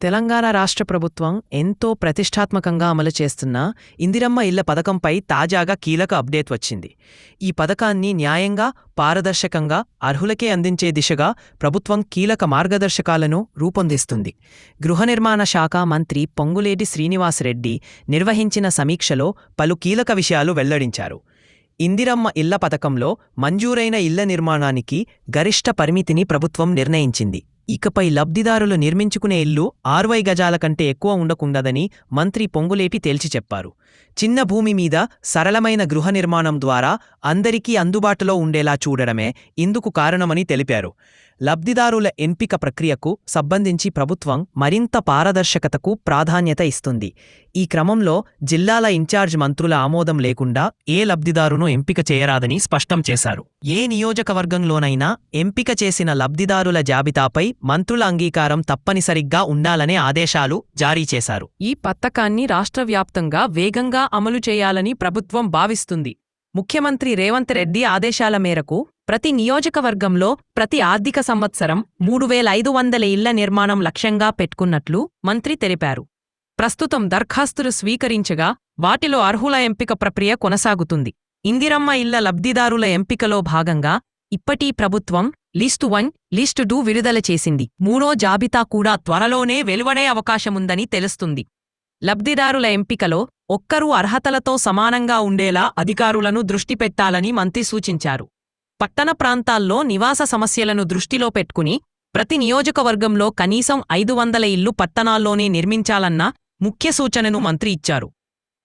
తెలంగాణ రాష్ట్ర ప్రభుత్వం ఎంతో ప్రతిష్టాత్మకంగా అమలు చేస్తున్న ఇందిరమ్మ ఇళ్ల పథకంపై తాజాగా కీలక అప్డేట్ వచ్చింది. ఈ పథకాన్ని న్యాయంగా, పారదర్శకంగా అర్హులకే అందించే దిశగా ప్రభుత్వం కీలక మార్గదర్శకాలను రూపొందిస్తుంది. గృహ నిర్మాణ శాఖ మంత్రి పొంగులేటి శ్రీనివాసరెడ్డి నిర్వహించిన సమీక్షలో పలు కీలక విషయాలు వెల్లడించారు. ఇందిరమ్మ ఇళ్ల పథకంలో మంజూరైన ఇళ్ల నిర్మాణానికి గరిష్ట పరిమితిని ప్రభుత్వం నిర్ణయించింది. ఇకపై లబ్ధిదారులు నిర్మించుకునే ఇల్లు 60 గజాల కంటే ఎక్కువ ఉండకుండదని మంత్రి పొంగులేటి తేల్చి చెప్పారు. చిన్న భూమి మీద సరళమైన గృహ నిర్మాణం ద్వారా అందరికీ అందుబాటులో ఉండేలా చూడడమే ఇందుకు కారణమని తెలిపారు. లబ్ధిదారుల ఎంపిక ప్రక్రియకు సంబంధించి ప్రభుత్వం మరింత పారదర్శకతకు ప్రాధాన్యత ఇస్తుంది. ఈ క్రమంలో జిల్లాల ఇన్ఛార్జ్ మంత్రుల ఆమోదం లేకుండా ఏ లబ్ధిదారును ఎంపిక చేయరాదని స్పష్టం చేశారు. ఏ నియోజకవర్గంలోనైనా ఎంపిక చేసిన లబ్ధిదారుల జాబితాపై మంత్రుల అంగీకారం తప్పనిసరిగా ఉండాలనే ఆదేశాలు జారీ చేశారు. ఈ పథకాన్ని రాష్ట్ర వ్యాప్తంగా వేగంగా అమలు చేయాలని ప్రభుత్వం భావిస్తుంది. ముఖ్యమంత్రి రేవంత్ రెడ్డి ఆదేశాల మేరకు ప్రతి నియోజకవర్గంలో ప్రతి ఆర్థిక సంవత్సరం 3500 ఇళ్ల నిర్మాణం లక్ష్యంగా పెట్టుకున్నట్లు మంత్రి తెలిపారు. ప్రస్తుతం దరఖాస్తులు స్వీకరించగా వాటిలో అర్హుల ఎంపిక ప్రక్రియ కొనసాగుతుంది. ఇందిరమ్మ ఇళ్ల లబ్ధిదారుల ఎంపికలో భాగంగా ఇప్పటి ప్రభుత్వం లిస్టు 1, లిస్టు 2 విడుదల చేసింది. 3వ జాబితా కూడా త్వరలోనే వెలువడే అవకాశముందని తెలుస్తుంది. లబ్ధిదారుల ఎంపికలో ఒక్కరూ అర్హతలతో సమానంగా ఉండేలా అధికారులను దృష్టి పెట్టాలని మంత్రి సూచించారు. పట్టణ ప్రాంతాల్లో నివాస సమస్యలను దృష్టిలో పెట్టుకుని ప్రతి నియోజకవర్గంలో కనీసం 500 ఇళ్లు పట్టణాల్లోనే నిర్మించాలన్న ముఖ్య సూచనను మంత్రి ఇచ్చారు.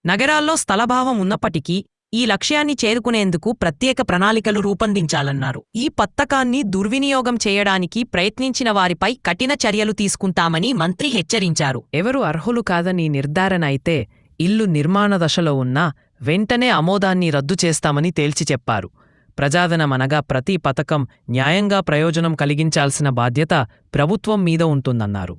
నగరాల్లో స్థలభావం ఉన్నప్పటికీ ఈ లక్ష్యాన్ని చేరుకునేందుకు ప్రత్యేక ప్రణాళికలు రూపొందించాలన్నారు. ఈ పథకాన్ని దుర్వినియోగం చేయడానికి ప్రయత్నించిన వారిపై కఠిన చర్యలు తీసుకుంటామని మంత్రి హెచ్చరించారు. ఎవరు అర్హులు కాదని నిర్ధారణ అయితే ఇల్లు నిర్మాణ దశలో ఉన్నా వెంటనే ఆమోదాన్ని రద్దు చేస్తామని తేల్చి చెప్పారు. ప్రజాధనమనగా ప్రతి పథకం న్యాయంగా ప్రయోజనం కలిగించాల్సిన బాధ్యత ప్రభుత్వం మీద ఉంటుందన్నారు.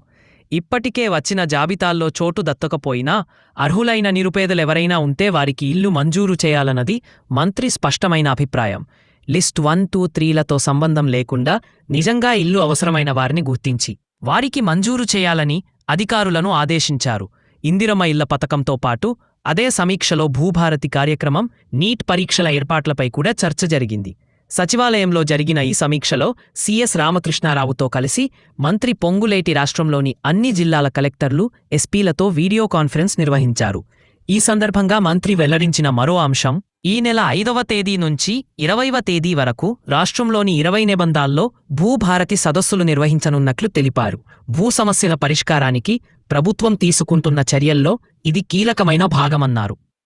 ఇప్పటికే వచ్చిన జాబితాల్లో చోటు దక్కకపోయినా అర్హులైన నిరుపేదలెవరైనా ఉంటే వారికి ఇల్లు మంజూరు చేయాలన్నది మంత్రి స్పష్టమైన అభిప్రాయం. లిస్ట్ 1, 2, 3లతో సంబంధం లేకుండా నిజంగా ఇల్లు అవసరమైన వారిని గుర్తించి వారికి మంజూరు చేయాలని అధికారులను ఆదేశించారు. ఇందిరమ్మ ఇళ్ల పథకంతో పాటు అదే సమీక్షలో భూభారతి కార్యక్రమం, నీట్ పరీక్షల ఏర్పాట్లపై కూడా చర్చ జరిగింది. సచివాలయంలో జరిగిన ఈ సమీక్షలో సిఎస్ రామకృష్ణారావుతో కలిసి మంత్రి పొంగులేటి రాష్ట్రంలోని అన్ని జిల్లాల కలెక్టర్లు, ఎస్పీలతో వీడియో కాన్ఫరెన్స్ నిర్వహించారు. ఈ సందర్భంగా మంత్రి వెల్లడించిన మరో అంశం, ఈ నెల 5వ తేదీ నుంచి 20వ తేదీ వరకు రాష్ట్రంలోని 20 నిబంధాల్లో భూభారతి సదస్సులు నిర్వహించనున్నట్లు తెలిపారు. భూ సమస్యల పరిష్కారానికి ప్రభుత్వం తీసుకుంటున్న చర్యల్లో ఇది కీలకమైన భాగమన్నారు.